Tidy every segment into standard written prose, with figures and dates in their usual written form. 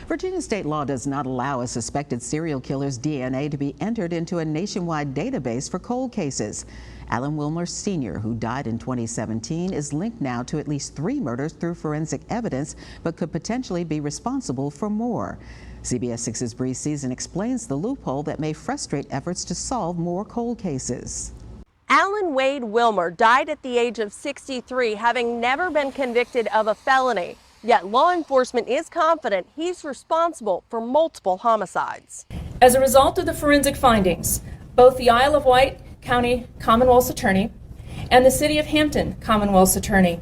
Virginia state law does not allow a suspected serial killer's DNA to be entered into a nationwide database for cold cases. Alan Wilmer Sr., who died in 2017, is linked now to at least 3 murders through forensic evidence, but could potentially be responsible for more. CBS 6's Bree Season explains the loophole that may frustrate efforts to solve more cold cases. Alan Wade Wilmer died at the age of 63, having never been convicted of a felony. Yet law enforcement is confident he's responsible for multiple homicides. As a result of the forensic findings, both the Isle of Wight County Commonwealth's Attorney and the City of Hampton Commonwealth's Attorney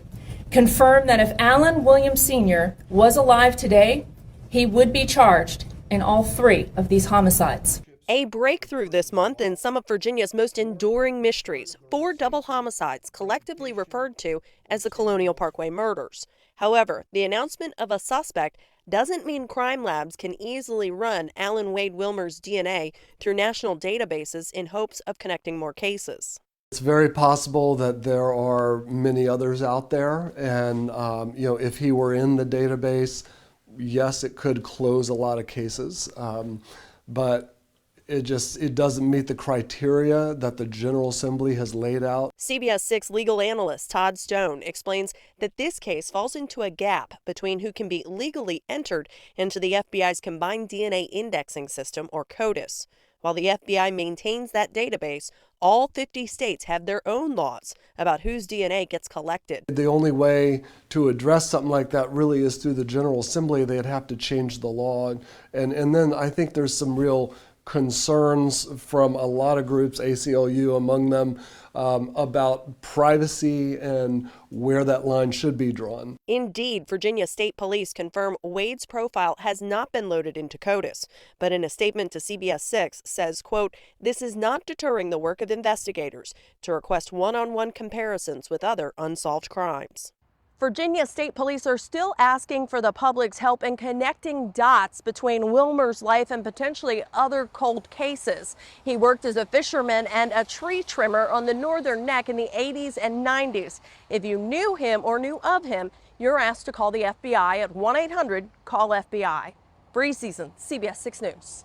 confirmed that if Alan Williams Sr. was alive today, he would be charged in all 3 of these homicides. A breakthrough this month in some of Virginia's most enduring mysteries, 4 double homicides collectively referred to as the Colonial Parkway murders. However, the announcement of a suspect doesn't mean crime labs can easily run Alan Wade Wilmer's DNA through national databases in hopes of connecting more cases. It's very possible that there are many others out there, and if he were in the database, yes, it could close a lot of cases, but it doesn't meet the criteria that the General Assembly has laid out. CBS 6 legal analyst Todd Stone explains that this case falls into a gap between who can be legally entered into the FBI's Combined DNA Indexing System, or CODIS. While the FBI maintains that database, all 50 states have their own laws about whose DNA gets collected. The only way to address something like that really is through the General Assembly. They'd have to change the law. And then I think there's some real concerns from a lot of groups, ACLU among them, about privacy and where that line should be drawn. Indeed, Virginia State Police confirm Wade's profile has not been loaded into CODIS, but in a statement to CBS 6 says, quote, "This is not deterring the work of investigators to request one-on-one comparisons with other unsolved crimes." Virginia State Police are still asking for the public's help in connecting dots between Wilmer's life and potentially other cold cases. He worked as a fisherman and a tree trimmer on the Northern Neck in the 80s and 90s. If you knew him or knew of him, you're asked to call the FBI at 1-800-CALL-FBI. Bree Season, CBS 6 News.